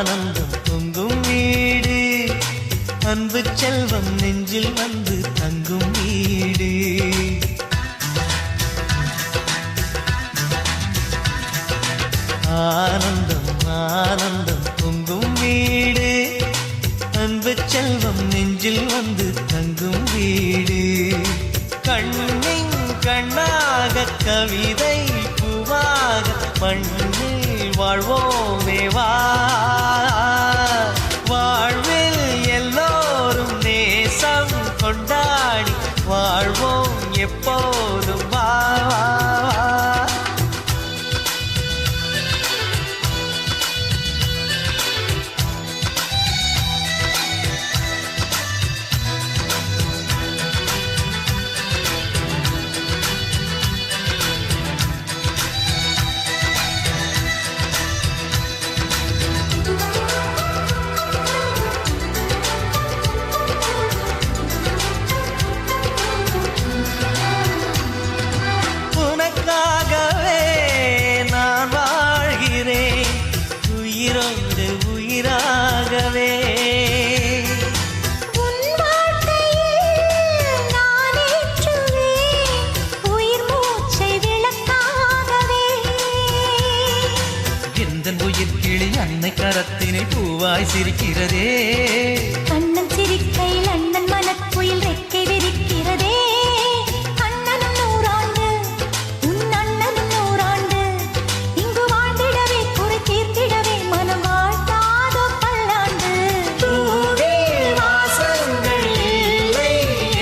ஆனந்தம் பொங்கும் வீடு, அன்பு செல்வம் நெஞ்சில் வந்து தங்கும் வீடு. ஆனந்தம் ஆனந்தம் பொங்கும் வீடு, அன்பு செல்வம் நெஞ்சில் வந்து தங்கும் வீடு. கண்ணின் கண்ணாக கவிதை பூவாக மண்ணில் வாழ்வோமே வா. வாழ்வில் எல்லோரும் நேசம் கொண்டாடி வாழ்வோம் எப்போதும் வா. உயிரோடு உயிராகவே உன் வாழ்க்கையில் நான் ஏற்றுவேன் உயிர் மூச்சை விளக்காகவே. எந்தன் உயிர் கிளி அன்னை கரத்தினை பூவாய் சிரிக்கிறதே. கண்ணன் சிரிக்கையில் அண்ணன் மனக்குயில் ரெக்கை விரிக்கிறதே. அண்ணனும் நூறாண்டு உன் அண்ணனும் நூறாண்டு இங்கு வாழ்ந்திடவே குறை தீர்த்திடவே மனம் வாழ்த்தாதோ பல்லாண்டு. பூவில் வாசங்கள் இல்லை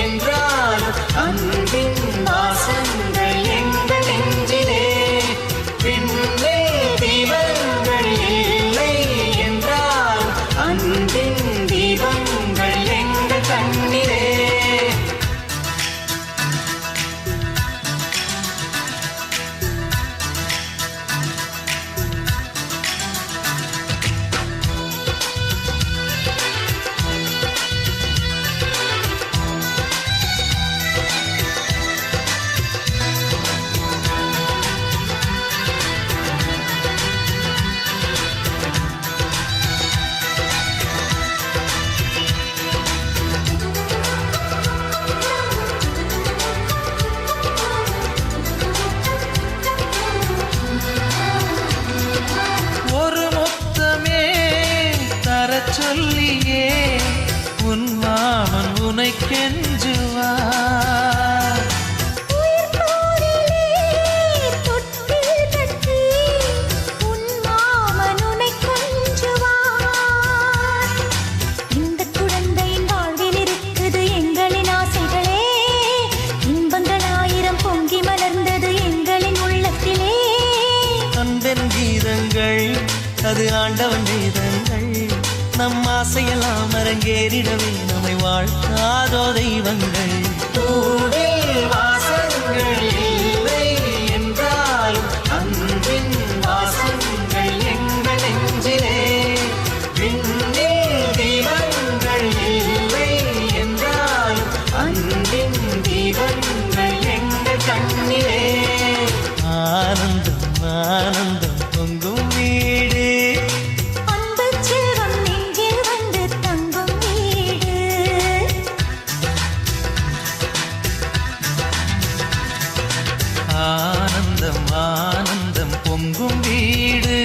என்றாலும் அன்பின் வாசங்கள் எங்கள் நெஞ்சிலே. பின்னே தீபங்கள் இல்லை என்றாலும் அன்பின் தீபங்கள் எங்கள் கண்ணிலே. ஒரு முத்தமே தரச் சொல்லியே உன் மாமன் உனை கெஞ்சுவார். உயிர் போரிலே தொட்டில் கட்டி உன் மாமன் உன்னை கொஞ்சுவார். இந்த குழந்தையின் வாழ்வில் இருக்குது எங்களின் ஆசைகளே. இன்பங்கள் ஆயிரம் பொங்கி மலர்ந்தது எங்களின் உள்ளத்திலே. அன்பென் கீதங்கள் அது ஆண்டவன் கீதங்கள், நம் ஆசையெல்லாம் அரங்கேறிடவே நம்மை வாழ்த்தாதோ தெய்வங்கள். பூவில் வாசங்கள் இல்லை என்றாலும் அன்பின் வாசங்கள் எங்கள் நெஞ்சிலே. விண்ணில் தீபங்கள் இல்லை என்றாலும் அன்பின் தீபங்கள் எங்கள் கண்ணிலே. ஆனந்தம் ஆனந்தம் பொங்கும் வீடு, அன்பு செல்வம் நெஞ்சில் வந்து தங்கும் வீடு. ஆனந்தம் ஆனந்தம் பொங்கும் வீடு,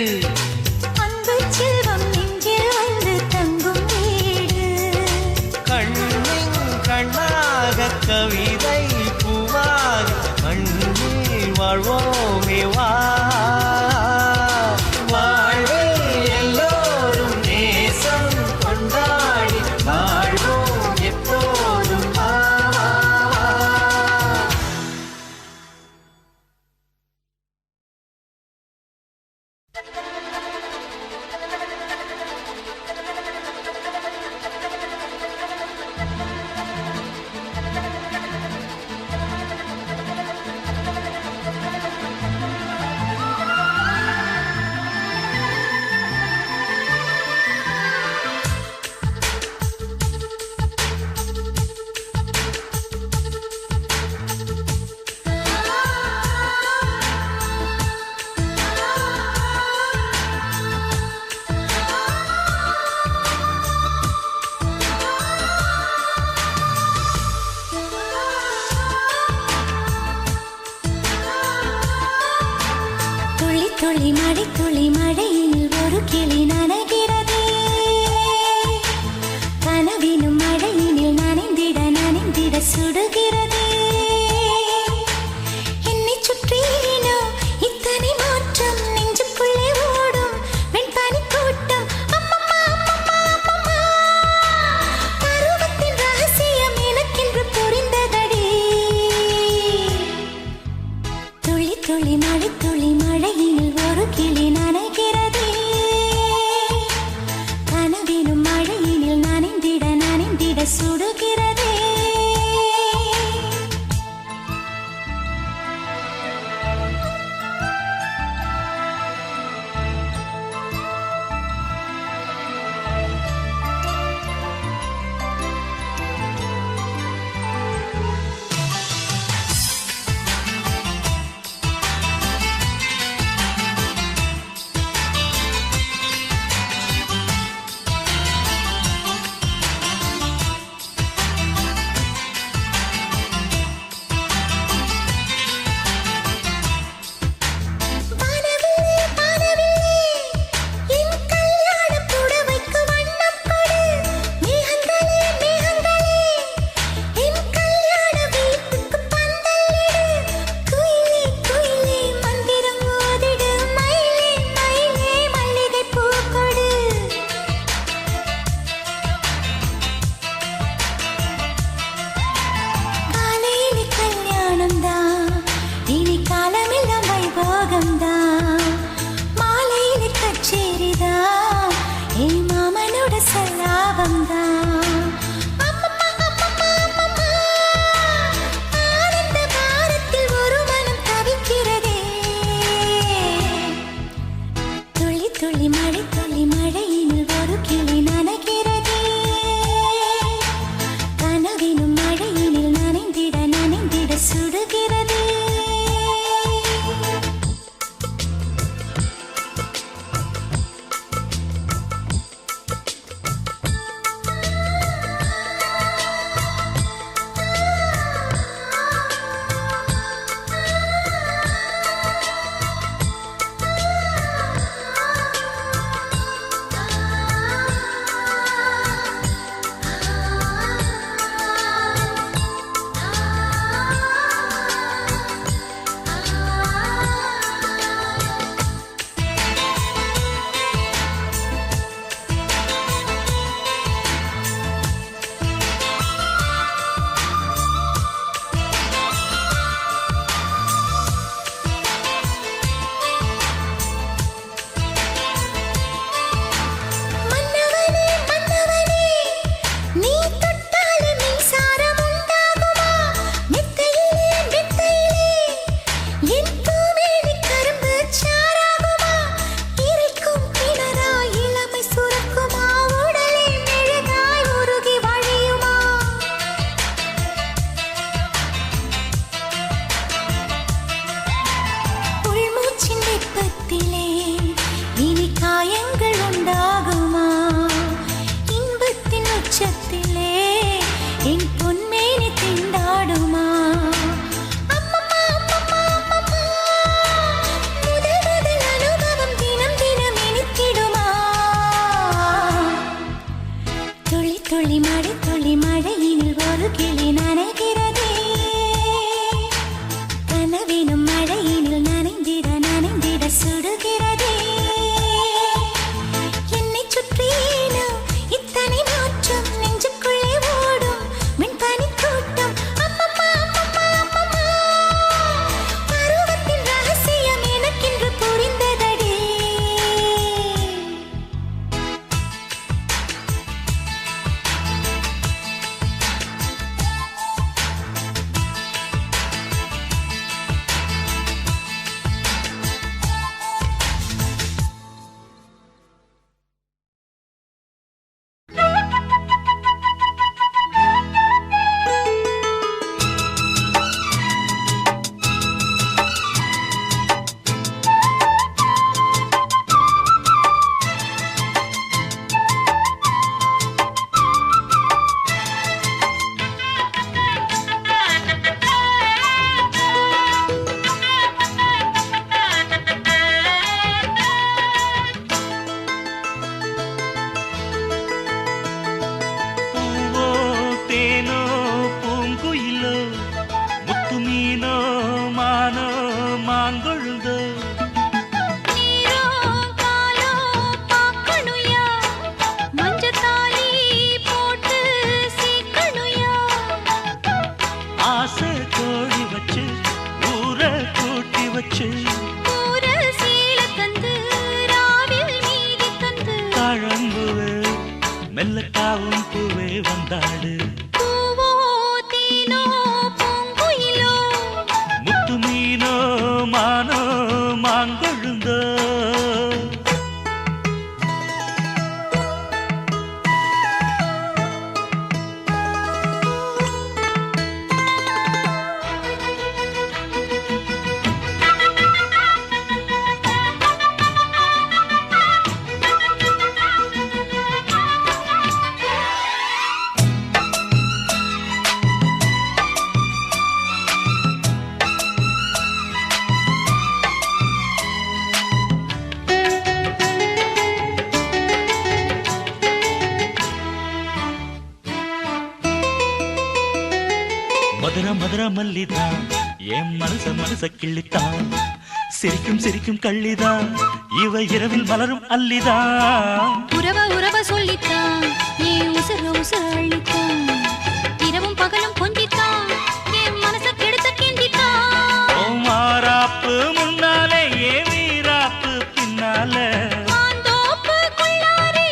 அன்பு செல்வம் நெஞ்சில் வந்து தங்கும் வீடு. கண்ணின் கண்ணாக கவிதை பூவாக மண்ணில் வாழ்வோமே வா. வாழ்வில் எல்லோரும் நேசம் கொண்டாடி வாழ்வோம் எப்போதும் வா. என் மாமனோட சல்லாபம் தான். ஆனந்த பாரத்தில் ஒரு மனம் தவிக்கிறதே. துளி துளி மழை துளி மழையினில் ஒரு கிளி நனைகிறதே. கனவினும் மழையினில் நனைந்திட நனைந்திட சுடுகிறதே. துளி மழை துளி மழையினில் ஒரு கிளி நனைகிறதே. கனவினும் மழையினில் நனைந்திட நனைந்திட சுடுகிறதே. என்னை சுற்றியேனோ இத்தனை மாற்றம் நெஞ்சுக்குள்ளே ஓடும் மின்பனி கூட்டம். அம்மம்மா அம்மம்மா அம்மம்மா பருவத்தின் ரகசியம் எனக்கென்று புரிந்ததடி. மெல்லக்காவும் பூவே வந்தாடு. பூவோ தேனோ பூங்குயிலோ முத்து மீனோ மானோ மாங்கொழுந்தோ. மதுர மதுர மல்லிதான் என் மனச கிள்ளித்தான். சிரிக்கும் சிரிக்கும் கள்ளிதான் இவ இரவில் மலரும் அல்லிதான். உறவ சொல்லித்தான் ஏன் உசர அள்ளித்தான். இரவும் பகலும் கொஞ்சித்தான் என் மனச கெடுத்த கிண்டித்தான். ஓ மாறாப்பு முன்னாலே ஏ வீராப்பு பின்னாலே. மாந்தோப்பு கொள்ளாரே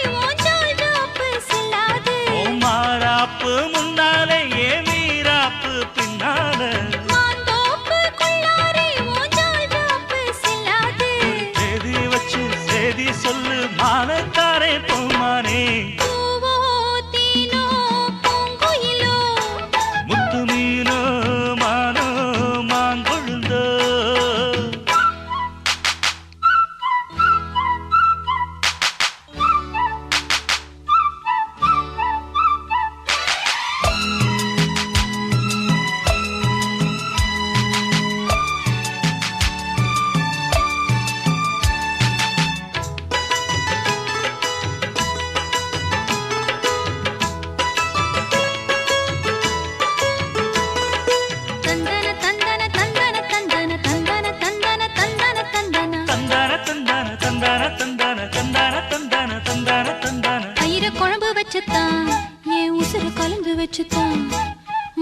வச்சுத்தான்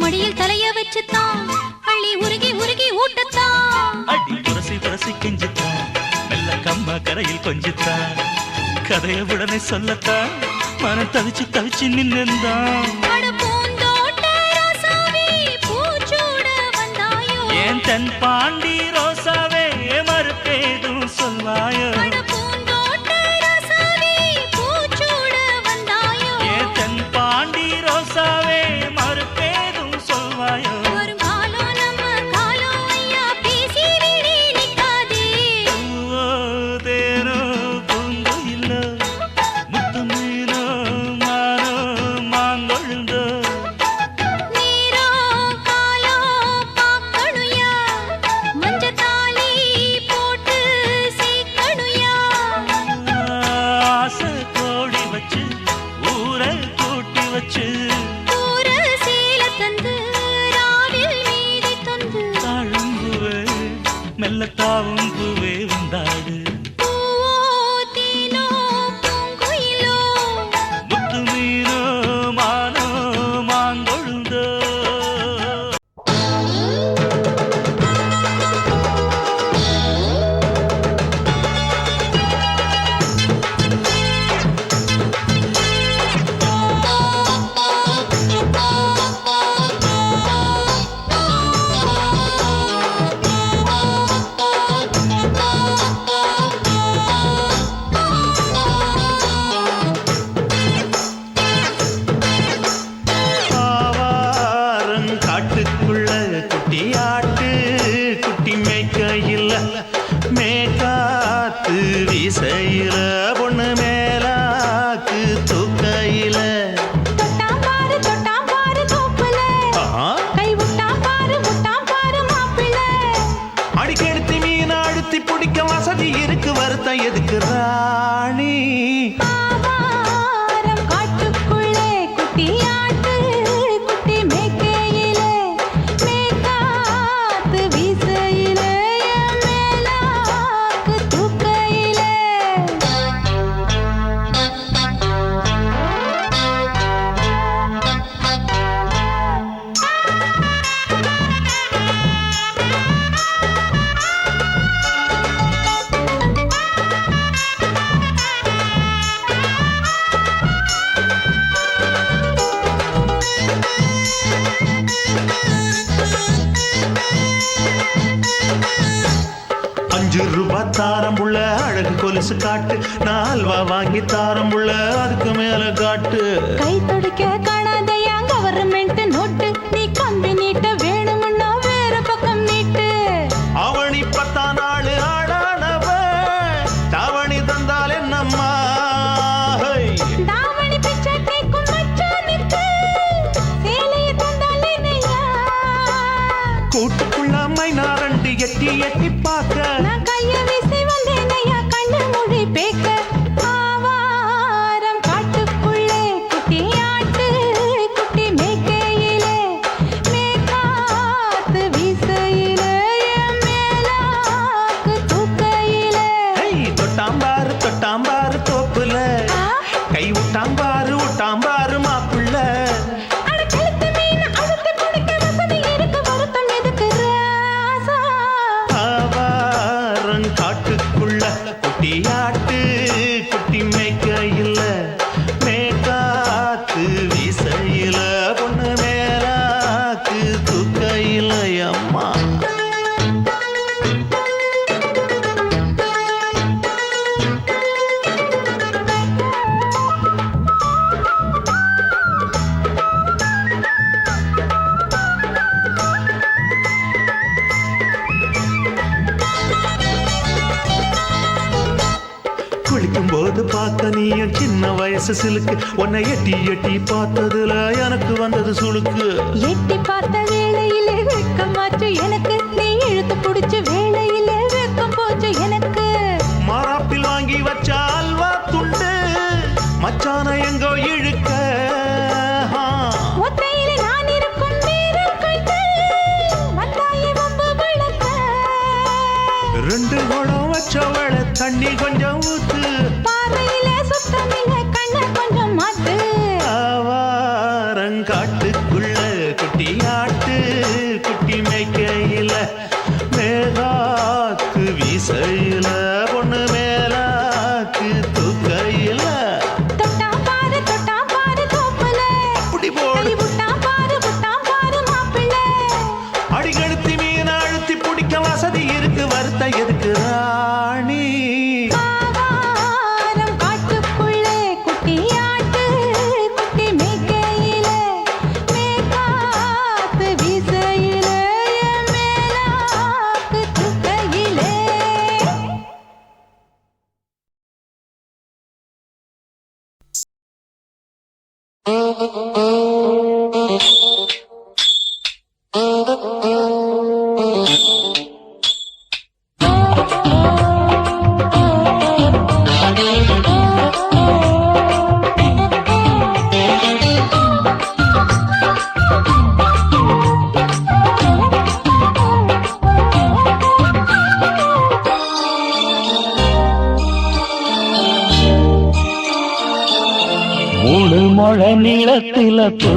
மடியில் தலைய வச்சுத்தான் அள்ளி உருகி உருகி ஊட்டத்தான் அடி உரசி உரசி கெஞ்சித்தான் மெல்ல கம்மா கரையில் கொஞ்சித்தான் கதைய உடனே சொல்லத்தான் மனம் தவிச்சு தவிச்சு நின்னுந்தான் ஏன் தென் பாண்டி ரோசாவே மறுப்பேதும் சொல்வாயோ ஏன் தென் பாண்டி ரோசாவே மறுப்பேதும் சொல்வாயோ தேனோ பூங்குயிலோ முத்து மீனோ மானோ மாங்கொழுந்தோ ஆசை கோடி வச்சு ஊரை கூட்டி வச்சு தாழம்புவே மெல்ல தாவும் பூவே வந்தாடு முத்து மீனோ மானோ மாங்கொழுந்தோ காட்டுக்குள்ள குட்டியாட்டு குட்டி மேய்க்கையில் மேக்காத்து வீசையில பொண்ணு மேலாக்கு தூக்கையில அடிக்கெடுத்து மீன் அழுத்தி பிடிக்க வசதி இருக்கு வருத்தம் எதுக்கு ராணி ₹5 தாரம்புள்ள அழகு கொலுசு காட்டு நான் அல்வா வாங்கி தாரம்புள்ள அதுக்கு மேல காட்டு கை தொடிக்க காணாதையா கவர்மெண்ட் நோட்டு நீ கம்பி நீட்ட வேணும்னா வேற பக்கம் நீட்டு அவனி 10 நாள் ஆடானவ தாவணி தந்தால் என்னம்மா தாவணி பிச்சை கேக்கும் மச்சானுக்கு சேலைய தந்தால் என்னையா கூட்டுக்குள்ள மைனாரண்டி எட்டி எட்டி பார்க்க நான் கைய வீசி வந்தேனையா கண்ணு மொழி பேக்க ஆவாரம் காட்டுக்குள்ளே குட்டியாட்டு குட்டி மேய்க்கையிலே மேக்காத்து வீசையிலே மேலாக்கு தூக்கையிலே தொட்டாம்பாரு தோப்புல கை விட்டாம்பாரு மாப்புள்ள காட்டுக்குள்ள குட்டியாட்டு குட்டி மேய்க்கையில் மேக்காத்து வீசையில பொண்ணு மேலாக்கு தூக்கையில் அம்மா குளிக்கும் போது பார்த்த நீயும் சின்ன வயசு சிலுக்கு உன்னை எட்டி எட்டி பார்த்ததுல எனக்கு வந்தது சுளுக்கு எட்டி பார்த்த வேளையிலே வெக்கமாச்சு எனக்கு நீ இழுத்து பிடிச்ச வேளையிலே வெக்கம் போச்சு எனக்கு மாறாப்பில் வாங்கி வச்ச அல்வா துண்டு மச்சான எங்கோ இழுக்க ஒத்தையிலே நான் இருக்கும் நேரம் கண்டு வந்தாயே வம்பு விளக்க 2 குடம் வச்சவள தண்ணி கொஞ்சம் ஊத்து பார்வையிலே சுத்தமில்லை கண்ண கொஞ்சம் மாத்து ஆவாரங்காட்டு மூணு முழ நீளத்தில பூ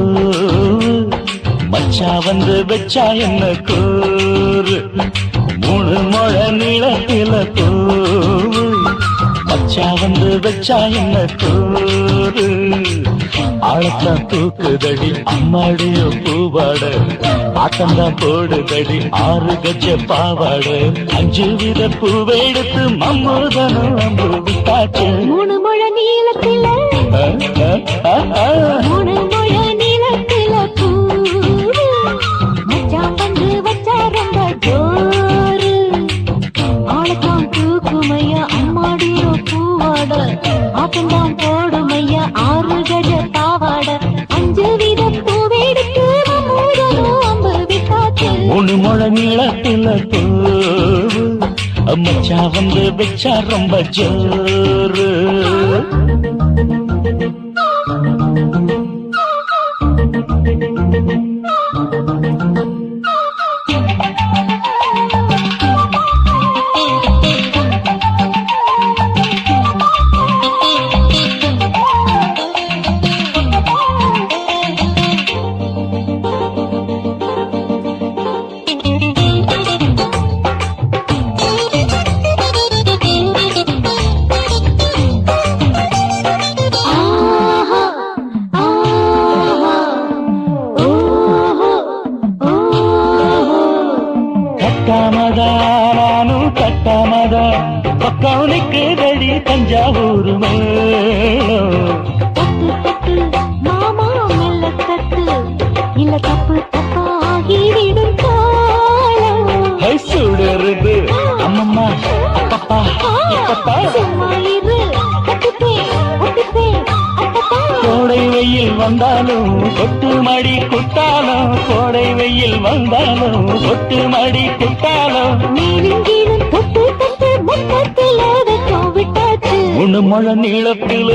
மச்சா வந்து வச்சா என்ன கூறு மூணு முழ நீளத்தில பூ மச்சா வந்து வச்சா என்ன கூறு ஆழத்தான் தூக்குதடி அம்மாடிய பூவாட ஆட்டந்தான் போடுதடி 6 கஜ பாவாட 5 வித பூவை எடுத்து மம்மூதனும் அம்பு விட்டாச்சு மூணு முழ நீளத்தில மூணு முழ நீளத்தில பூ மச்சான் வந்து வச்சா ரொம்ப ஜோரு ஆளத்தான் தூக்குமையா அம்மாடிய பூவாட ஆட்டந்தான் போடுமையா 6 கஜ பாவாட 5 வித பூவை எடுத்து மம்மூதனும் அம்பு விட்டாச்சு மூணு முழ நீளத்தில பூ மச்சா வந்து வச்சா ரொம்ப ஜோரு கட்டாமதானும் கட்டாமதா பக்கம் நிற்குதடி தஞ்சாவூர் மேளம் தட்டு மாமா மெல்ல தட்டு இல்ல தப்பு தப்பாகிவிடும் காலம் சுடருது அம்மம்மா அப்பப்பா இப்பப்பா சும்மா இரு ஒட்டுப்பேன் அப்பப்பா கோடை வெயில் வந்தாலும் கொட்டு மடி குட்டாலும் கோடை வெயில் வந்தாலும் கொட்டு மடி குட்டாலும் நீரிங்கீழும் தொட்டு தொட்டு மொத்தத்தில் அதற்கும் விட்டாச்சு மூணு முழ நீளத்தில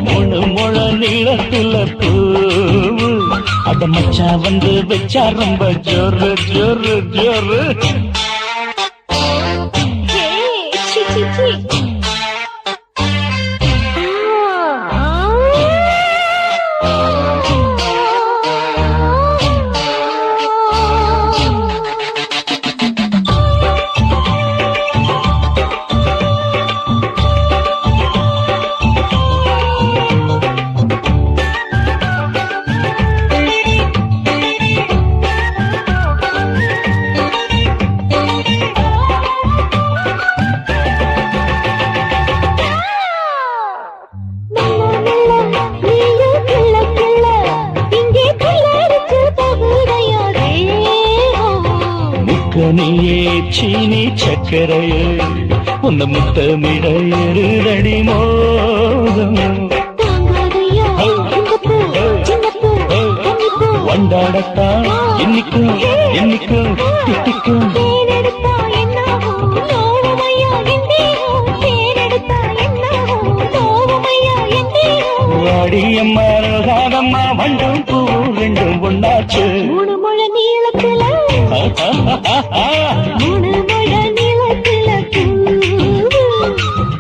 மூணு முழ நீளத்தில பூ அத மச்சா வந்து வச்சா ரொம்ப ஜோரு ஜோரு ஜோரு சி சி சி நீயே சீனி சக்கரையே உன்ன முத்தமிட எருதடி மோதம் வண்டாடத்தான் என்னைக்கும் என்னைக்கும் திட்டிக்கும் வாடியம்மா ராதம்மா வண்டும் பூ ரெண்டும் ஒன்னாச்சு மூணு முழ நீளத்துல மூணு முழ நீளத்துல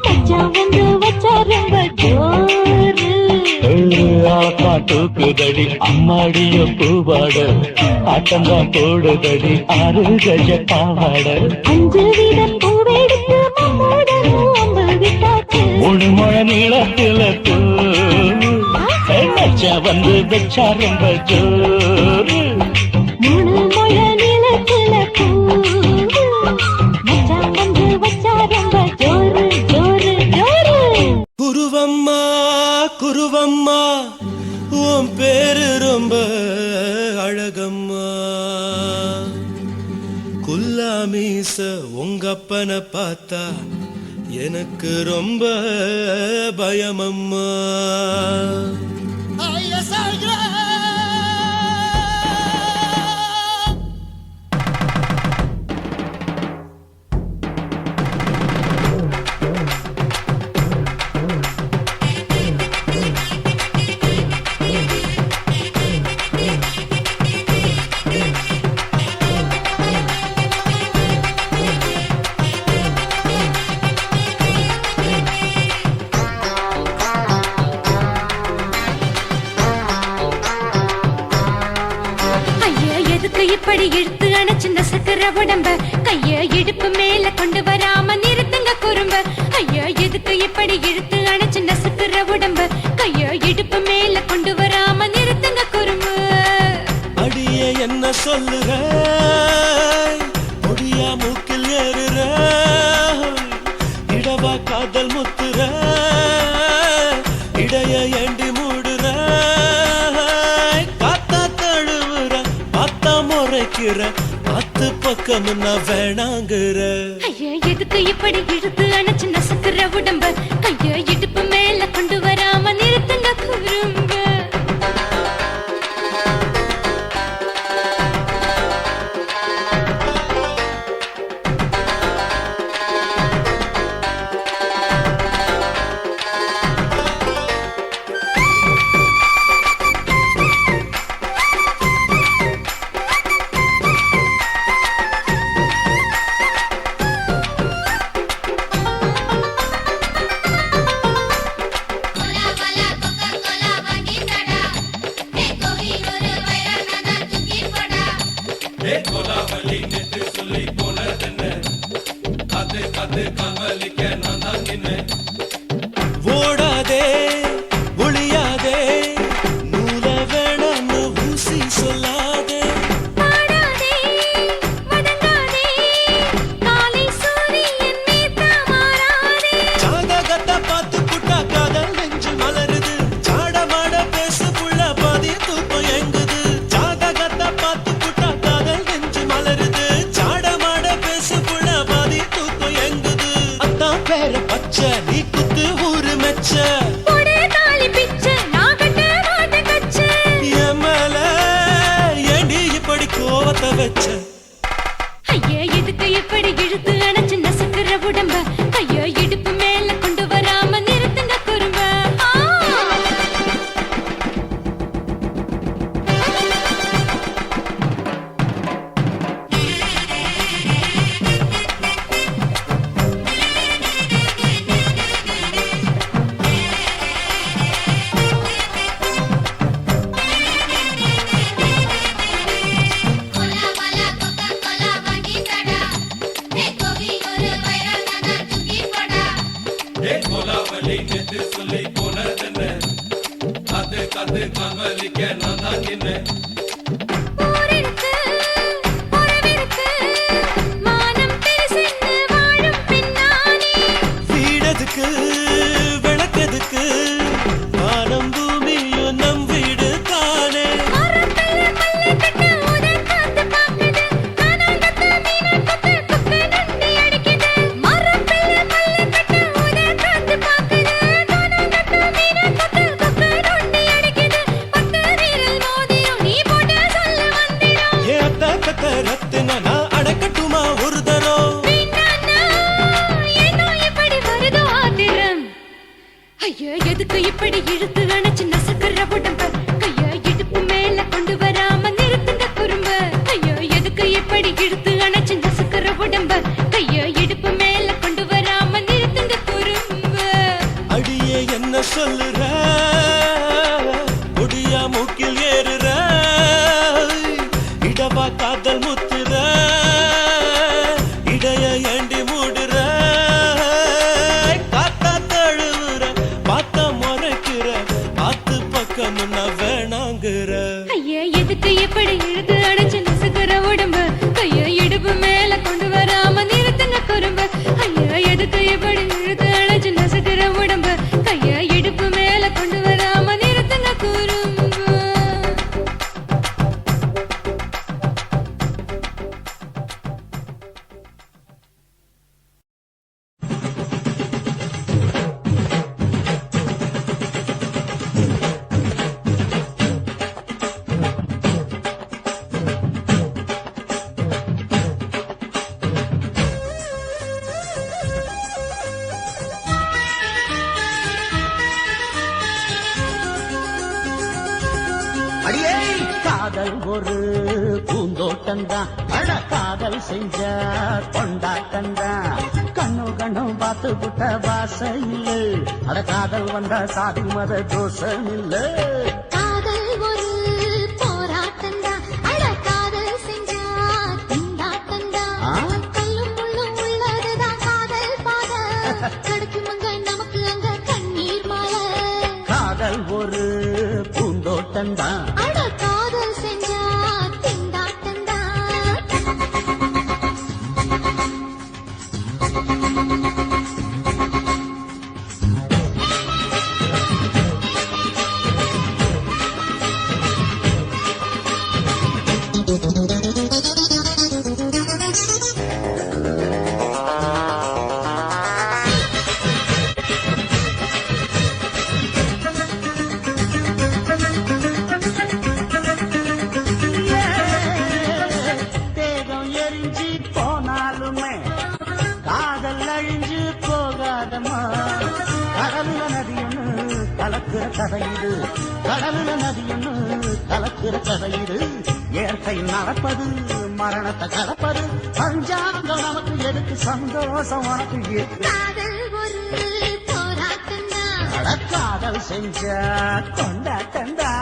மச்சான் வந்து வச்சா ரொம்ப ஜோரு தூக்குதடி அம்மாடிய பூவாட ஆட்டந்தான் போடுதடி 6 கஜ பாவாட 5 வித பூவெடுத்து மம்மூடனும் அம்பு விட்டாச்சு மூணு முழ நீளத்தில பூ மச்சா வந்து வச்சா ரொம்ப ஜோரு மூணு முழ நீளத்துல பூ மச்சான் வந்து வச்சா ரொம்ப ஜோரு ஜோரு ஜோரு குருவம்மா குருவம்மா உன் பேரு ரொம்ப அழகம்மா குல்லாமீச உங்க அப்பனை பார்த்தா எனக்கு ரொம்ப பயமம்மா. இப்படி இழுத்து அணைச்சு நசுக்கிற உடம்ப கைய இடுப்பு மேல கொண்டு வராம நிறுத்துங்க குறும்ப. ஐயா எதுக்கு இப்படி இழுத்து அணைச்சு நசுக்கிற உடம்ப கைய இடுப்பு மேல கொண்டு வராம நிறுத்துங்க குறும்பு. அடியே என்ன சொல்லுற, முடியா மூக்கில் ஏறுற, இடவா காதல் முத்துற, இடைய ஏண்டி மூடுற, காத்தா தழுவுற, பார்த்தா முறைக்கிற, பத்து பக்கம் நான் வேணாங்குற. ஐயா எதுக்கு இப்படி இழுத்து அணைச்சு நசுக்கிற உடம்ப கைய இடுப்பு மேல கொண்டு வராம நிறுத்துங்க குறும்ப. ஓடாதே ஒளியாதே நூல வேணான்னு ஊசி சொல்லாதே. ஜாதகத்தை பார்த்து புட்டா காதல் நெஞ்சு மலருது, சாடமாட பேசு புள்ள பாதி தூக்கம் எங்குது. ஜாதகத்தை பார்த்து புட்டா காதல் நெஞ்சு மலருது, சாடமாட பேசு புள்ள பாதி தூக்கம் எங்குது. அத்தான் பேர பச்சை நீ குத்து ஊரு மெச்ச, என் மேல ஏண்டி இப்படி கோவத்தை வச்ச. ஐயா எதுக்கு இப்படி இழுத்து அணைச்சு நசுக்கிற உடம்ப கைய இடுப்பு மேல கொண்டு வராம நிறுத்துங்க குறும்ப. ஊரிருக்கு, உறவிருக்கு, மானம் பெருசென்னு வாழும் பின்னானே. வீடதுக்கு விளக்கதுக்கு வானம் பூமியும் நம் வீடு தானே. மரத்துல மல்லு கட்டு உதன் காத்து பாக்குது, கானாங்கத்து மீனாக்கத்து குக்கு நண்டி அடிக்குது. மரத்துல மல்லு கட்டு உதன் காத்து பாக்குது, கானாங்கத்து மீனாக்கத்து குக்கு நண்டி அடிக்குது. பத்து வீரல் மோதிரம் நீ போட்டு சொல்ல வந்திடும். ஏத்த கத்த ரத்தின நான் அடக்கட்டுமா ஒரு தரம். வீணானா, ஏனோ இப்படி வருதோ ஆத்திரம். ஐயா எதுக்கு இப்படி இழுத்து அணைச்சு நசுக்கிற உடம்ப கைய இடுப்பு மேல கொண்டு வராம நிறுத்துங்க குறும்ப. ஐயா எதுக்கு இப்படி இழுத்து அணைச்சு நசுக்கிற உடம்ப கைய இடுப்பு மேல கொண்டு வராம நிறுத்துங்க குறும்ப. அடியே என்ன சொல்லுற, முடியா மூக்கில் ஏறுற, இடவா காதல் முத்துற, இடைய ஏண்டி மூடுற, காத்தா தழுவுற, பார்த்த முறைக்கிற, ஆத்து பக்கம் நான் வேணாங்குற. ஐயா எதுக்கு இப்படி இழுத்து அணைச்சு நசுக்கிற உடம்ப கைய இடுப்பு மேல கொண்டு வராம நிறுத்துங்க குறும்ப. ஐயா எதுக்கு இப்படி இழுத்து அணைச்சு நசுக்கிற உடம்ப கைய இடுப்பு மேல கொண்டு வர காதல் ஒரு பூந்தோட்டம்தான் அட காதல் செஞ்ச கொண்டாட்டம்தான் கண்ணு கண்ணும் பார்த்து புட்ட பாசை இல்லை அட காதல் வந்தா சாதி மத தோஷம் இல்லை காதல் ஒரு போராட்டம்தான் அட காதல் செஞ்சா திண்டாட்டம்தான் கல்லும் முள்ளும் உள்ளதுதான் காதல் பாத கிடைக்கும் அங்க நமக்கு அங்க கண்ணீர் மாலை காதல் ஒரு பூந்தோட்டம்தான் அட காதல் செஞ்சா திண்டாட்டம்தான் தேகம் எரிஞ்சு போனாலுமே காதல் அழிஞ்சு போகாதமா கடலுல நதியொன்னு கலக்கிற கதையிடு கடலுல நதியொன்னு கலக்கிற கதையிடு இயற்கை நடப்பது மரணத்தை கலப்பது பஞ்சாங்கம் நமக்கு எதுக்கு சந்தோஷம் உனக்கு எது காதல் ஒரு போராட்டம்தான் அட காதல் செஞ்ச கொண்டாட்டந்தா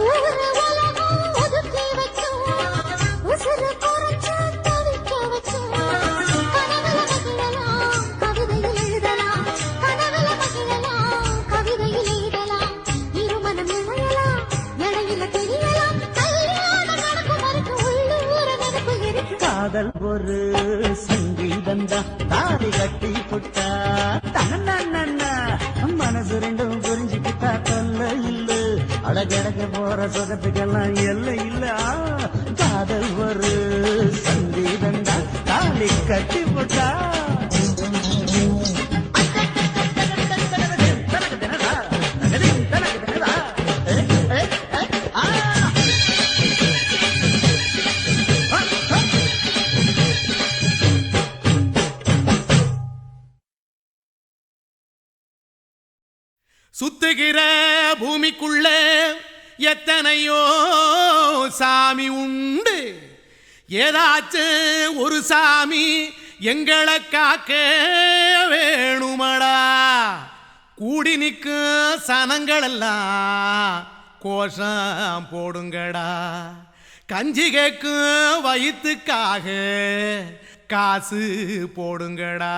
ஊரு உலகம் ஒதுக்கி வைக்கும் உசுறு குறைச்சு தவிக்க வைக்கும் கனவுல மகிழலாம் கவிதையில் எழுதலாம் கனவுல மகிழலாம் கவிதையில் எழுதலாம் இருமனம் இணையலாம் இடையில தெரியலாம் கல்யாணம் நடக்கும் வரைக்கும் உள்ளூர நினைப்பு இருக்கு காதல் ஒரு சங்கீதந்தா தாலி கட்டி புட்டா தன்னா மனசு ரெண்டும் புரிஞ்சுக்கிட்டா தொல்ல இல்ல அடகடக்க போற சொகத்துக்கெல்லாம் எல்லை இல்ல காதல் ஒரு சங்கீதந்தா தாலி கட்டி புட்டா சுத்துகிற பூமிக்குள்ள எத்தனையோ சாமி உண்டு ஏதாச்சும் ஒரு சாமி எங்களை காக்க வேணுமடா கூடி நிற்கும் சனங்களெல்லாம் கோஷம் போடுங்கடா கஞ்சி கேக்கும் வயிற்றுக்காக காசு போடுங்கடா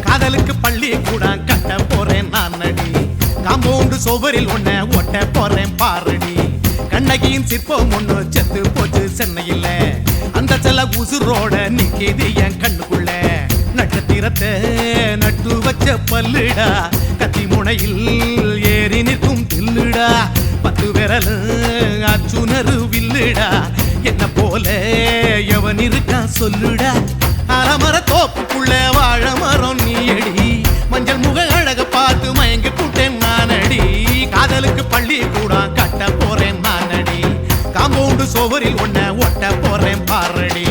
காதலுக்கு பள்ளி கூட கட்ட போறேன் நான் நடி காம்பவுண்டு சோவரில் ஒன்ன ஒட்ட போறேன் பாரடி கண்ணகியின் சிற்பம் ஒண்ணு செத்து போச்சு சென்னையில் அந்த செல்ல உசுரோட நிக்கிது என் கண்ணுக்குள்ள நட்சத்திரத்தை நட்டு வச்ச பல்லுடா கத்தி முனையில் ஏறி நிற்கும் தில்லுடா 10 விரல் அச்சுணரு வில்லுடா என்ன போல எவன் இருக்கா சொல்லுடா அலமர தோப்புக்குள்ள வாழ மரம் நீயடி மஞ்சள் முக அழக பார்த்து மயங்கி கூட்டேன் நானடி காதலுக்கு பள்ளி கூட கட்ட போறேன் நானடி காம்பவுண்டு சோவரில் ஒன்ன ஒட்ட போறேன் பாரடி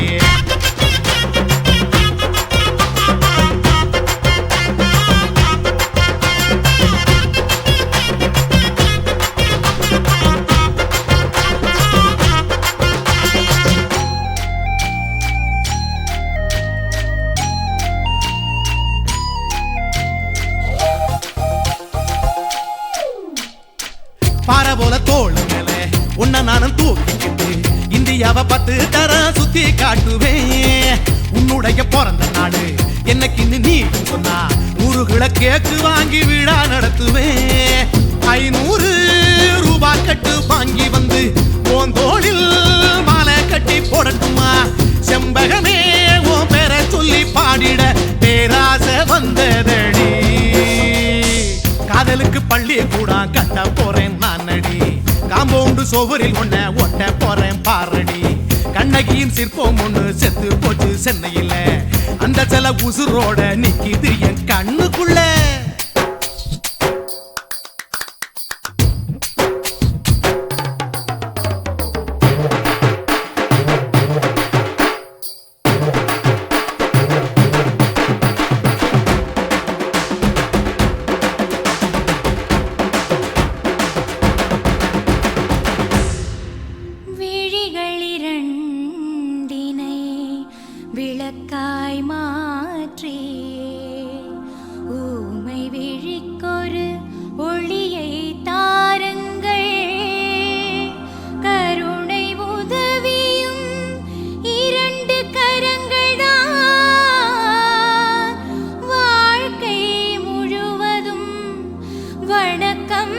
பாறை போல தோள் மேல உன்னை நானும் தூக்கிக்கிட்டு இந்தியாவை 10 தரம் சுத்தி காட்டுவேன். உன்னுடைய பிறந்த நாடு என்னைக்கு நீ சொன்னா 100 கிலோ கேக்கு வாங்கி விழா நடத்துவேன். 500 ரூபாய் கட்டு வாங்கி வந்து போந்தோளில் மாலை கட்டி போடட்டுமா? செம்பகமே உன் பேரை சொல்லி பாடிட பேராசை வந்ததடி. காதலுக்கு பள்ளி கூட கட்ட போறேன் நானடி. காம்பவுண்டு சோவரில் ஒன்ன ஒட்ட போறேன் பாரடி. கண்ணகியின் சிற்பம் ஒண்ணு செத்து போச்சு சென்னையில. அந்த சில உசுரோட நிக்கிது என் கண்ணுக்குள்ள. விளக்காய் மாற்றி ஊமை விழிக்கொரு ஒளியை தாருங்கள். கருணை உதவியும் 2 கரங்கள் தான். வாழ்க்கை முழுவதும் வணக்கம்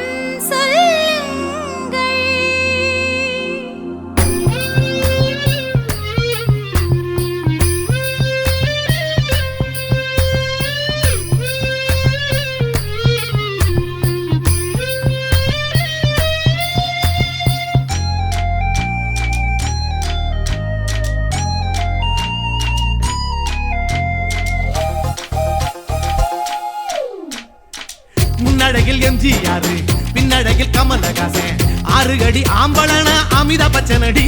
முன்னழகில் எம்ஜிஆர் பின்னழகில் கமலஹாசன் 6 அடி ஆம்பளன அமிதாப் பச்சனடி.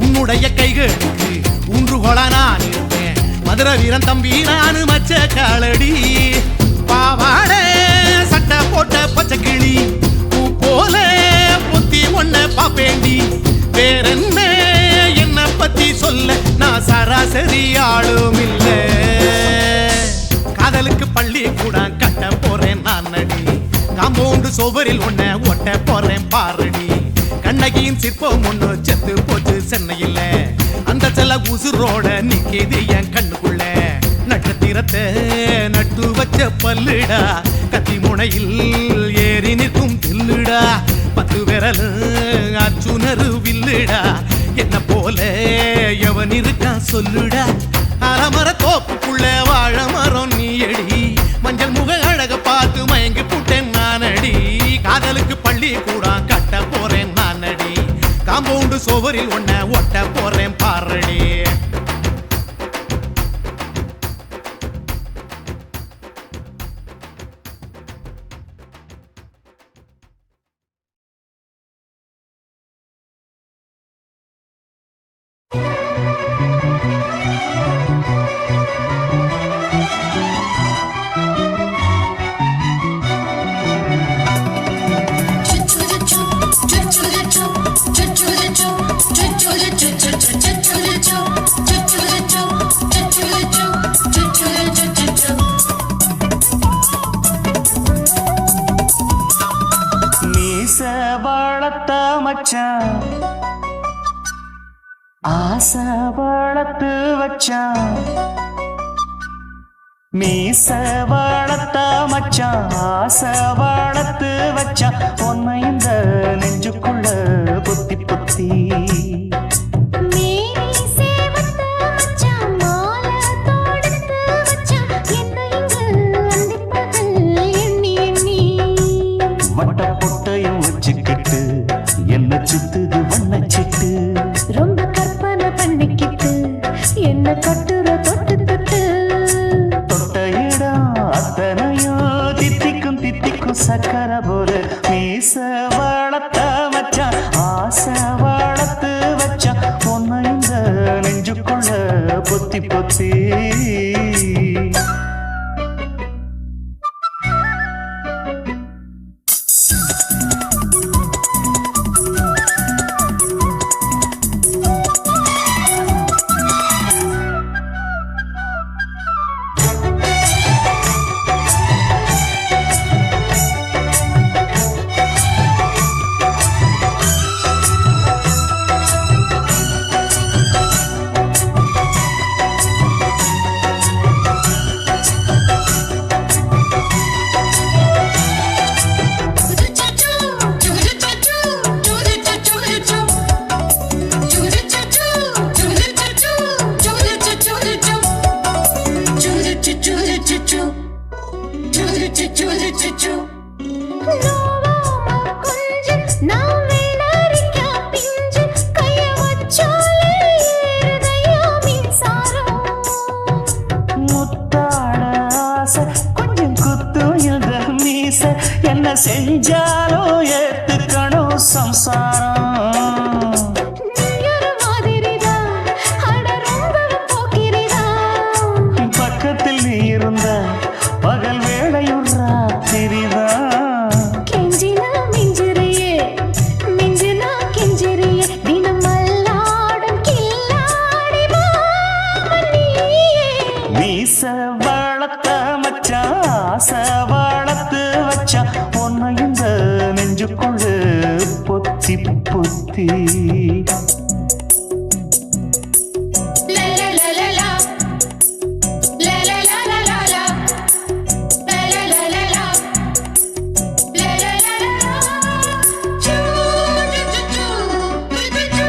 உன்னுடைய கைகளுக்கு ஊன்றுகோல நான் இருப்பேன். மதுரை வீரன் தம்பி நானு மச்ச காலடி. பாவாட சட்டை போட்ட பச்சை கிளி பூ போல பொத்தி ஒன்ன பாப்பேண்டி. வேறென்ன என்ன பத்தி சொல்ல நான் சராசரி ஆளும் இல்ல. காதலுக்கு பள்ளி கூட கட்ட போறேன் நானடி. காம்பவுண்டு சோவரில் ஒன்ன ஒட்ட போறேன் பாரடி. கண்ணகியின் சிற்பம் ஒண்ணு செத்து போச்சு சென்னையில. அந்த சில உசுரோட நிக்கிது என் கண்ணுக்குள்ள. நட்சத்திரத்தை நட்டு வச்ச பல்லுடா. கத்தி முனையில் ஏறி நிற்கும் தில்லுடா. 10 விரல் அச்சுணரு வில்லுடா. என்ன போல எவன் இருக்கான் சொல்லுடா. அலமர தோப்புக்குள்ள வாழ மரம் நீயடி. மஞ்சள் முக அழக பார்த்து மயங்கி புட்டேன் நானடி. காதலுக்கு பள்ளி கூட கட்ட போறேன் நானடி. காம்பவுண்டு சோவரில் ஒன்ன ஒட்ட போறேன் பாரடி. மச்சான் ஆசை வளர்த்து வச்சான். மீச வளர்த்த மச்சான் ஆசை வளர்த்து வச்சான். உன்னை இந்த நெஞ்சுக்குள்ள புத்தி புத்தி என்ன சுத்துது வண்ணச்சிட்டு. ரொம்ப கற்பனை பண்ணிக்கிட்டு என்ன கட்டுற தொட்டு தொட்டு. தொட்ட இடம் அத்தனையோ தித்திக்கும் தித்திக்கும் சக்கர போல. மீச வளர்த்த மச்சான் ஆசை வளர்த்து வச்சான். உன்னை இந்த நெஞ்சுக்குள்ள பொத்தி பொத்தி சம்சாரம் நீயொரு மாதிரிதான், அட ரொம்பவும் போக்கிரிதான். பக்கத்தில் நீ இருந்த பகல் வேளையும் ராத்திரிதான் கெஞ்சினா மிஞ்சிறியே, மிஞ்சினா கெஞ்சிறியே, தினம் மல்லாடும் கில்லாடி மாமன் நீயே. மீச வளர்த்த மச்சான் ஆசை வளர்த்து வச்சான் உன்னை இந்த நெஞ்சுக்குள்ள பொத்தி பொத்தி La la la la la. La la la la la la. La la la la la. La la la la la. Choo choo choo choo. Choo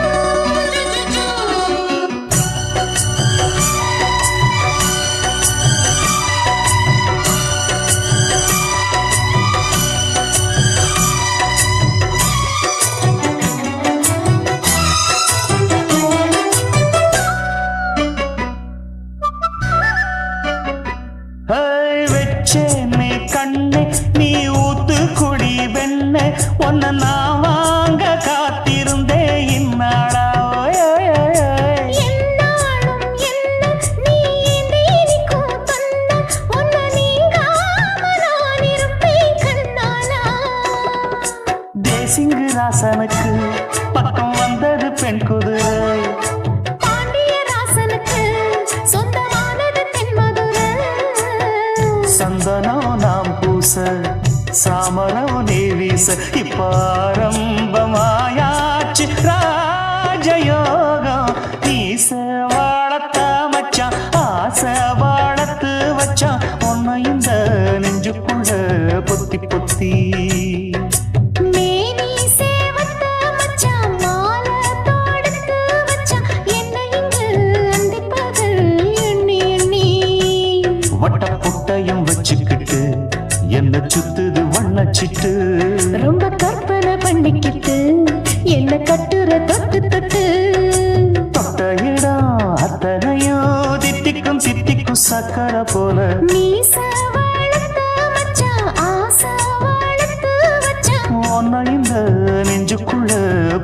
வச்சேனே கண்ணே நீ ஊத்து குடி வெண்ணே உன்னை நான் வாங்க காத்திருந்தே இந்நாளா ஓய், ஓய், ஓய், ஓய். என்னாலும் என்ன நீ நீக்கும் தந்தா, உன்னை நீங்காம நான் இருப்பேன் கண்ணாலா. தேசிங்கு ராசனுக்கு பக்கம் வந்தது பெண் குதிரை பாண்டிய ராசனுக்கு சொந்தமானது தென்மதுரை. சந்தனம் நாம் பூச சாமரம் நீ வீச இப்பாரம்பமாயாச்சு ராஜயோகம் நீச வாழத்த மச்சான் ஆசை வாழத்து வச்சான் உன்னை இந்த நெஞ்சுக்குள்ள பொத்தி பொத்தி மேனி சேவத்த மச்சான் மாலை தொடுத்து வச்சான், என்னை இங்கு அந்திப்பகல் எண்ணி எண்ணி. வட்ட புட்டையும் வச்சுக்கிட்டு என்ன சுத்துது வண்ணச்சிட்டு ரொம்ப கற்பனை பண்ணிக்கிட்டு என்ன கட்டுற தொட்டு தொட்டு. தொட்ட இடம் அத்தனையோ தித்திக்கும் தித்திக்கும் சக்கரை போல மீச வளர்த்த மச்சான் ஆசை வளர்த்து வச்சான். உன்னை இந்த நெஞ்சுக்குள்ள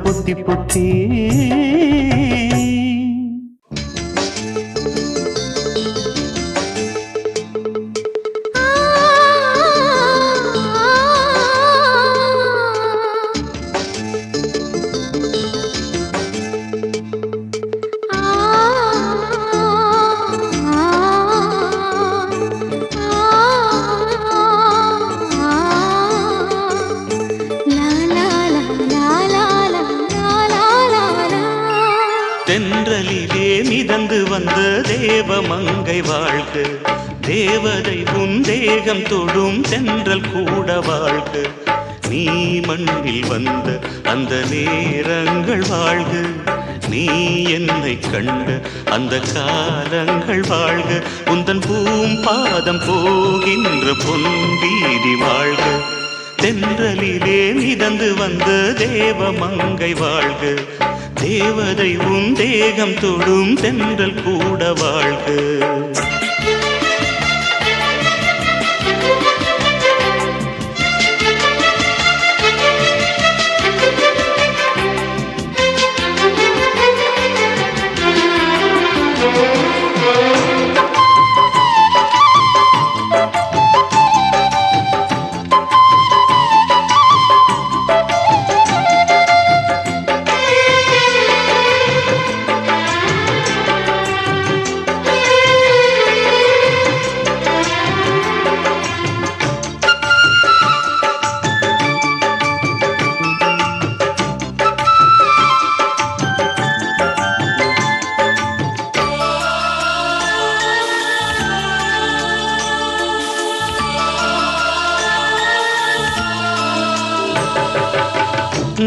பொத்தி பொத்தி தென்றலிலே மிதந்து வந்த தேவமங்கை வாழ்க, தேவதை உன் தேகம் தொடும் தென்றல் கூட வாழ்க. நீ மண்ணில் வந்த அந்த நேரங்கள் வாழ்க, நீ என்னை கண்ட அந்த காலங்கள் வாழ்க. உந்தன் பூம்பாதம் போகின்ற பொன் வீதி வாழ்க. தென்றலிலே மிதந்து வந்த தேவமங்கை வாழ்க, தேவதை உன் தேகம் தொடும் தென்றல் கூட வாழ்க.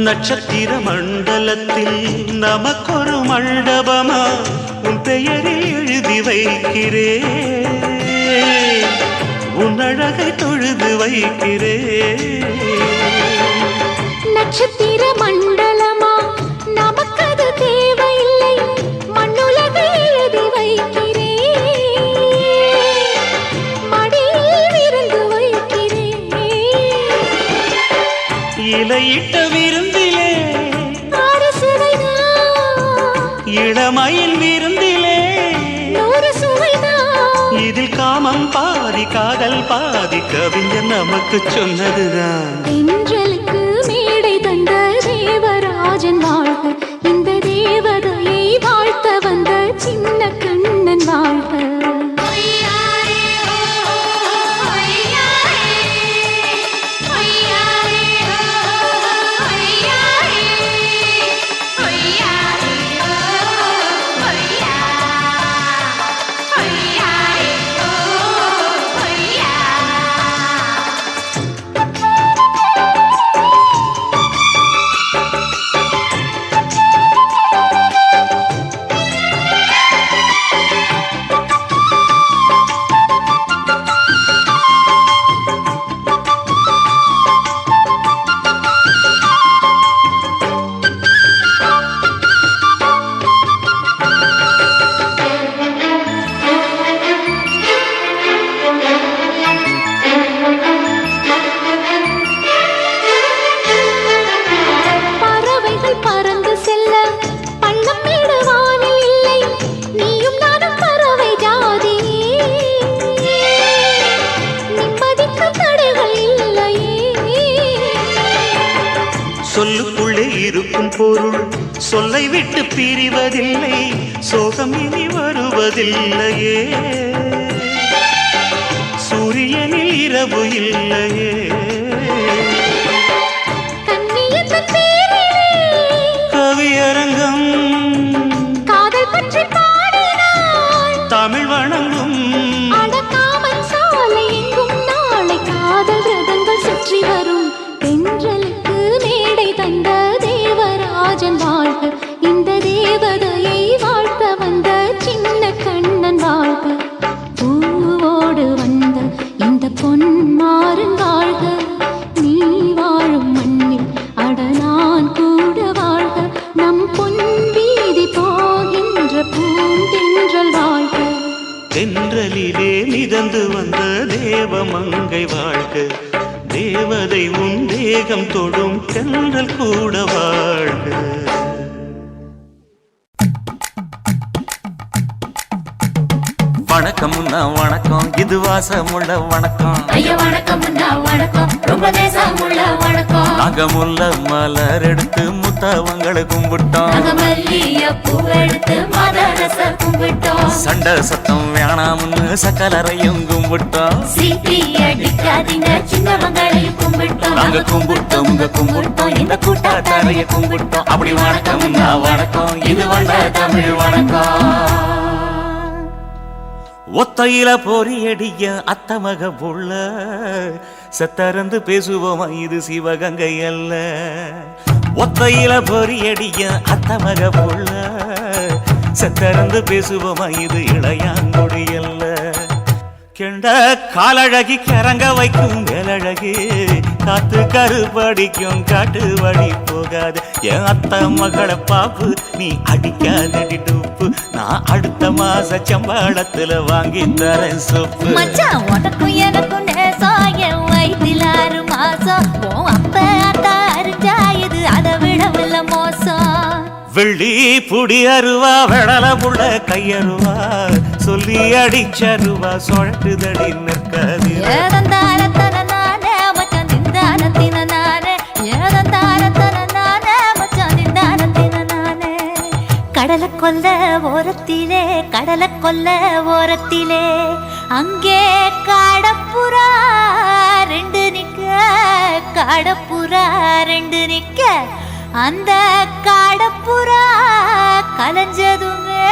நட்சத்திர மண்டலத்தில் நமக்கொரு மண்டபமா உன் பெயரில் எழுதி வைக்கிறேன், உன் அழகை தொழுது வைக்கிறேன். நட்சத்திர மண்டலமா நமக்கது தேவையில்லை, மண்ணுலகை எழுதி வைக்கிறேன், மடியில் விருந்து வைக்கிறேன். இலையிட்ட விருந்திலே காதல் பாதி கவிஞர் நமக்கு சொன்னதுதான். தென்றலுக்கு மேடை தந்த தேவராஜன் வாழ்க, இந்த தேவதையை வாழ்த்த வந்த சின்ன கண்ணன் வாழ்க. சொல்லுக்குள்ளே இருக்கும் பொருள் சொல்லை விட்டு பிரிவதில்லை, சோகம் இனி வருவதில்லையே. சூரியனில் இரவு இல்லையே. கவியரங்கம் காதல் பற்றி பாடினாள், தமிழ் வணங்கும் அடக்காமல் சாலை எங்கும் நாளை காதல் ரதங்கள் சுற்றி வரும். தென்றலுக்கு மேடை தந்த தேவராஜன் வாழ்க, இந்த தேவதையை வாழ்த்த வந்த சின்ன கண்ணன் வாழ்க. பூவோடு வந்த இந்த பொன்மாறன் வாழ்க, நீ வாழும் மண்ணில் அட நான் கூட வாழ்க. நம் பொன் வீதி போகின்ற பூந்தென்றல் வாழ்க. தென்றலிலே மிதந்து வந்த தேவமங்கை வாழ்க, தேவதை உன் தேகம் தொடும் தென்றல் கூட வாழ்க. வணக்கம்னா வணக்கம், இது வாசமுள்ள வணக்கம். ஐயா வணக்கம்னா வணக்கம், ரொம்ப தேசமுள்ள வணக்கம். நாங்க முல்ல மலர் எடுத்து முத்தவங்களை கும்பிட்டோம், பூ எடுத்து மதரச கும்பிட்டோம். சண்டை சத்தம் வேணாம்னு சக்கலரையும் கும்பிட்டோம். சீட்டி அடிக்காதீங்க சின்னவங்களையும் கும்பிட்டோம். நாங்க கும்பிட்டோம் உங்க கும்பிட்டோம், இந்த கூட்டாத்தாரைய கும்பிட்டோம். அப்படி வணக்கம்னா வணக்கம், இது வந்த தமிழ் வணக்கம். ஒத்தையில பொறியடிய அத்தமக புள்ள செத்தறந்து பேசுவோமா, இது சிவகங்கை அல்ல. ஒத்தையில பொறியடிய அத்தமக புள்ள செத்தறந்து பேசுவோமா, இது இளையாங்குடி அல்ல. கெண்ட காலழகி கிறங்க வைக்கும் வேலழகு, காத்து கருப்படிக்கும் காட்டு வழி போகாது. என் அத்த மகளை பாப்பு நீ அடிக்காதடி டூப்பு, நான் அடுத்த மாச சம்பளத்துல வாங்கி தரேன் சோப்பு. மச்சான் உனக்கும் எனக்கும் நேசம், என் வயிற்றில் 6 மாசம். அப்ப அத்தா அரிஞ்சா இது அதை விடவில்லை மோசம். வெள்ளி புடி அருவா வெடல புள்ள கையருவா, சொல்லி அடிச்சருவா சொழட்டுதடி நிற்காது. ஏதந்தாரத்தன நானே மச்சான் திந்தானத்தின நானே, ஏதந்தாரத்தன நானே மச்சான் திந்தானத்தின நானே. கடலை கொல்ல ஓரத்திலே, கடலை கொல்ல ஓரத்திலே, அங்கே காடப்புறா 2 நிக்க, காடப்புறா 2 நிக்க. அந்த காடப்புறா கலஞ்சதுமே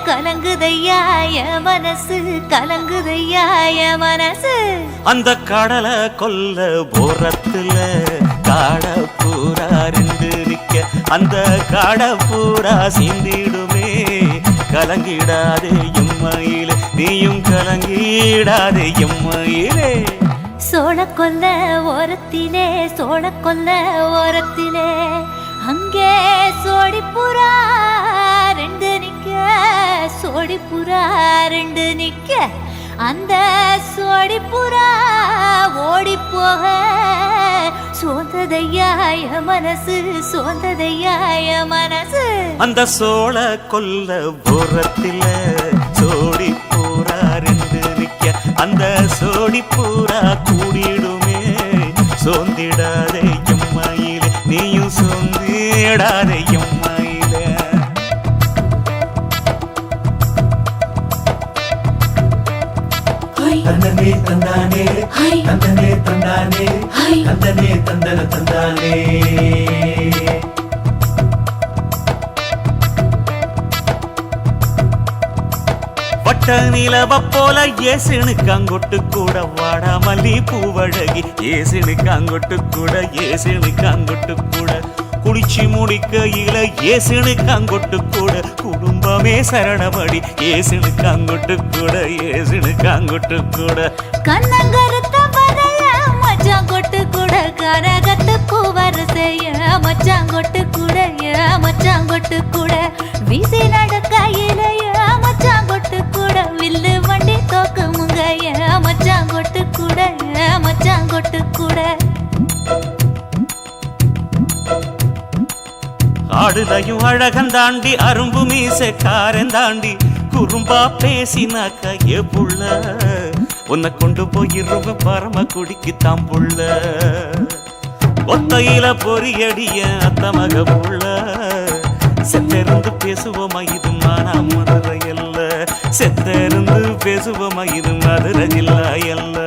கலங்குதையா என் மனசு, கலங்குதையா என் மனசு. அந்த கடலை கொல்ல போரத்துல காடப்பூரா 2 நிக்க, அந்த காடப்பூரா சிந்திடுமே. கலங்கிடாதே எம்மையிலே, நீயும் கலங்கிடாதே எம்மையிலே. சோழக்கொல்ல ஓரத்திலே, சோழக்கொல்ல ஓரத்திலே, அங்கே சோடிப்புறா 2 நிக்க, சோடிப்புறா 2 நிக்க. அந்த சோடிப்புறா ஓடி போக சோந்ததையாய மனசு, சோந்ததையாய மனசு. அந்த சோழ கொல்ல போரத்தில சோடி போரா 2 நிக்க, அந்த சோடி பூரா கூடிடுமே சோந்திடாதே எம்மாயிலே நீயும் சோந்திடாதே எம்மாயிலே தந்தனே தந்தானே தந்தனே தந்தானே தந்தனே தந்தன தந்தானே வட்ட நிலவ போல ஏசினுக்கு அங்கொட்டு கூட வாடா மல்லி பூவழகி ஏசினுக்கு அங்கொட்டு கூட ஏசினுக்கு அங்கொட்டு கூட குடிச்சு முடிக்கையில ஏசினுக்கு அங்கொட்டு கூட குடும்பமே சரணமடி ஏசினுக்கு அங்கொட்டு கூட ஏசினுக்கு அங்கொட்டு கூட கண்ணங்கருத்த வரைய மச்சாங்கொட்டு கூட கரகத்து பூவரசைய மச்சாங்கொட்டு கூட மச்சாங்கொட்டு கூட வீசி நடக்கையிலைய மச்சாங்கொட்டு கூட வில்லு வண்டி தோக்கு முங்கைய மச்சாங்கொட்டு கூட மச்சாங்கொட்டு கூட ஆடுதையும் அழகந்தாண்டி அரும்பு மீசக்காரன் தாண்டி குறும்பா பேசினாக்க ஏ புள்ள உன்னை கொண்டு போயிருவ பரம குடிக்கு தாம்புள்ள ஒத்தையில பொறியடிய அத்த மக புள்ள செத்திருந்து பேசுவோமா இது மானா மதுரை அல்ல செத்திருந்து பேசுவோமா இது மதுரை ஜில்லா அல்ல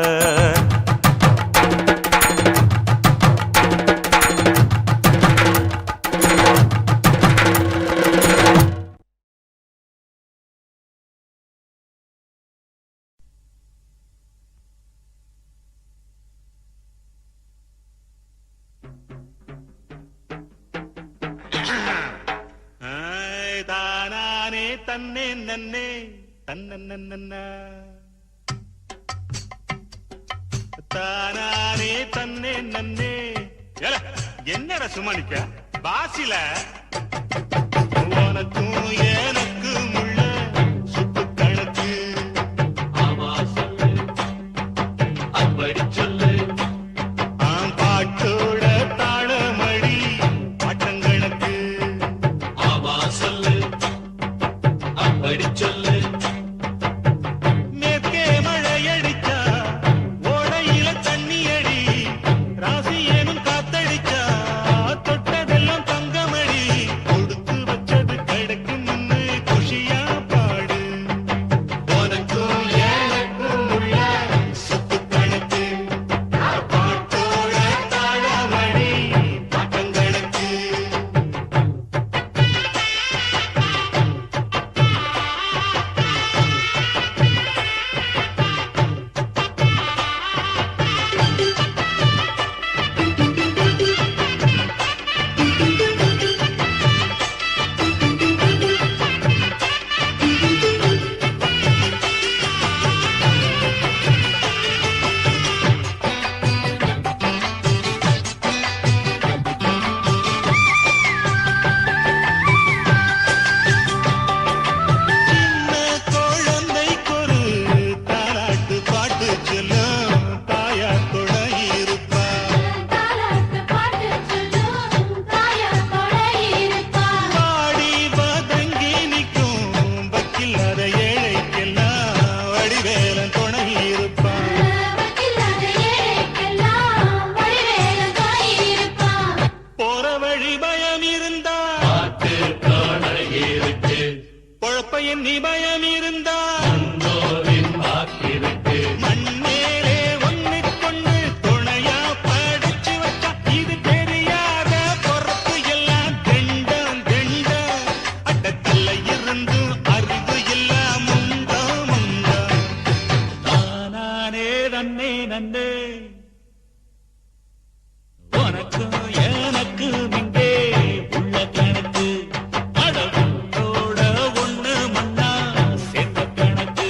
தானானே தன்னே நன்னே தன்னன்ன தானானே தன்னே நன்னே என்னடா சுமனிக்க பாசில உனக்கும் எனக்கும் உள்ள சுத்து கணக்கு அப்படி சொல்லு பாட்டோட தாளமடி ஆட்டங்கணக்கு சொல்லு அப்படி சொல்லு மேற்கே மழையடிச்சா ஓடையில தண்ணி அடி ராசி ஏனும் காத்தடிச்சா தொட்டதெல்லாம் தங்கமடி கொடுத்து வச்சது கிடக்கு முன்னு குஷியா பாடு உனக்கும் எனக்கும் உள்ள சுத்து கணக்கு பாட்டோட தாளமடி பாட்டங்கணக்கு எண்ணி பயம் இருந்தா மண்மேலே ஒன்னு கொண்டு துணையா படிச்சு வச்சா இது தெரியாத பொறுப்பு எல்லாம் தெண்டம் தெண்டம் அட்டக்கல்ல இருந்து அறிவு எல்லாம் முண்டா முண்டா நானே நன்னே நன்னே உனக்கு எனக்கு மிங்கே உள்ள கணக்கு அடவுன்னோட ஒண்ணு மண்ணா சேர்த்த கணக்கு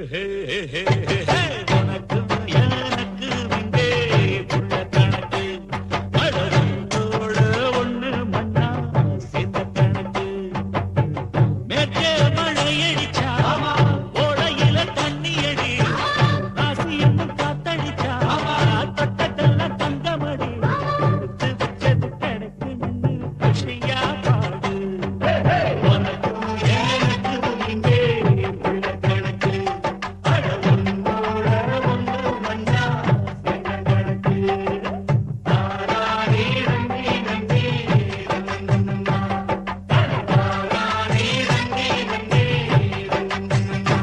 உனக்கு எனக்கு இங்கே உள்ள கணக்கு அழகோட ஒண்ணு மண்ணா சேர்ந்த கணக்கு மேற்கே மழையடிச்சா ஓடையில தண்ணி அடி ராசியம்மன் காத்தடிச்சா தொட்டதெல்லாம் தங்கமடி கொடுத்து வச்சது கணக்கு நின்று கட்சியா பாடு உனக்கு எனக்கு இங்கே உள்ள கணக்கு அட உன்னோட ஒண்ணு மண்ணா சேர்ந்த கணக்கு தாராரே நந்தி நந்தி நந்தனா தாராரே நந்தி நந்தி நந்தனா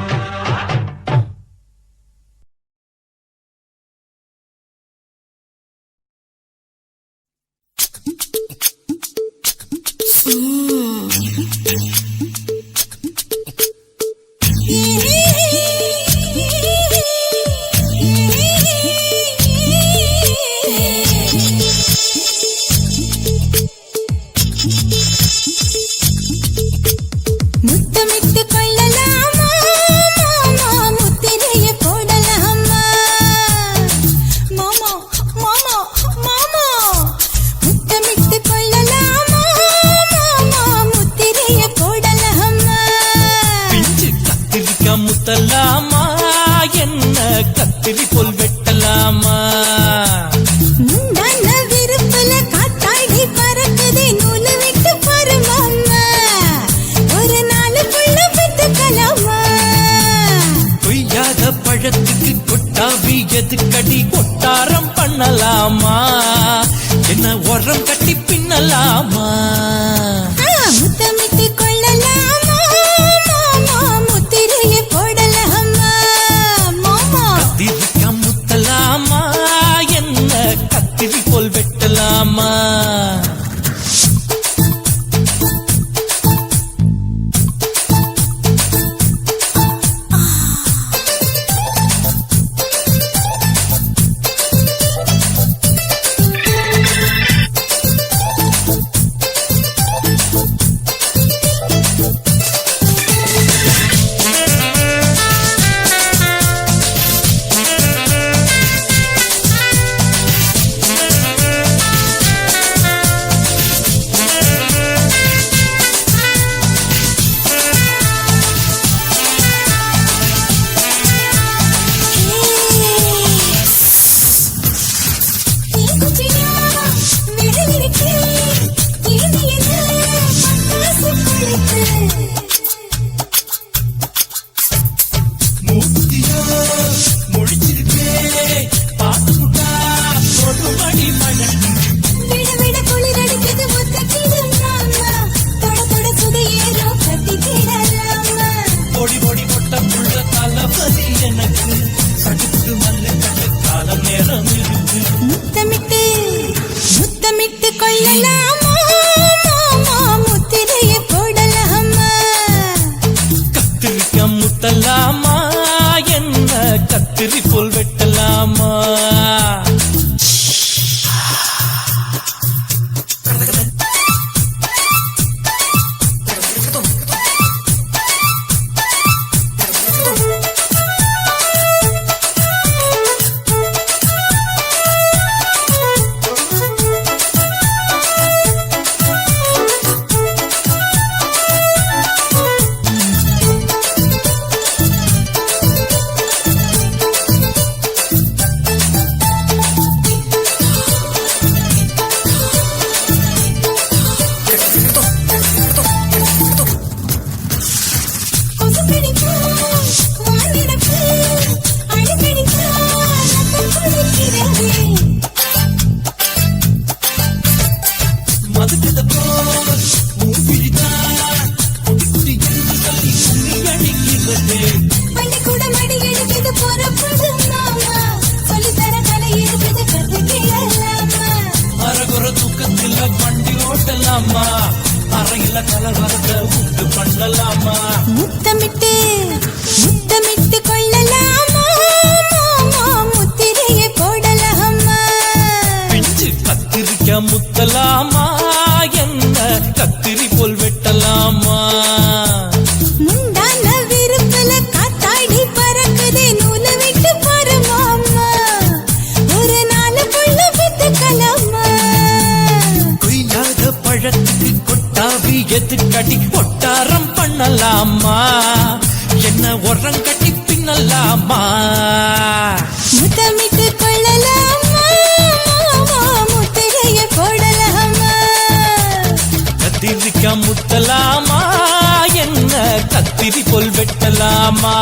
முத்தமிட்டு கொள்ளலாமா மாமா முத்திரைய போடலாமா மாமா மாமா மாமா முத்தமிட்டு கொள்ளலாமா மாமா முத்திரைய போடலாமா பிஞ்சு கத்திரிக்கா முத்தலாமா என்ன கத்திரி போல் வெட்டலாமா முந்தான விருப்பல காத்தாடி பறக்குதே நூலு விட்டு பாரு மாமா ஒரு நாளுக்குள்ள பெத்துக்கலாமா கொய்யாத பழத்துக்கு கொட்டாவி எதுக்கடி கொட்டாரம் பண்ணலாமா என்ன உரம் கட்டி பின்னலாமா முத்தமிட்டு கொள்ளலாமா மாமா முத்திரைய போடலாமா மாமா கத்திரிக்கா முத்தலாமா என்ன கத்திரி போல் வெட்டலாமா முத்தமிட்டு முத்தமிட்டு கொள்ளலாமா மாமா முத்திரைய போடலாமா கத்திரிக்கா முத்தலாமா என்ன கத்திரி போல் வெட்டலாமா பண்ணலாமா அறையில கலவரத்தை உண்டு பண்ணலாமா முத்தமிட்டு முத்தமிட்டு கொள்ளலாமா மாமா முத்திரையை போடலாமா பிஞ்சு கத்திரிக்க முத்தலாமா என்ன கத்திரி போல் வெட்டலாமா முந்தான விருப்பல காத்தாடி பறக்க கருவி போல் வெட்டலாமா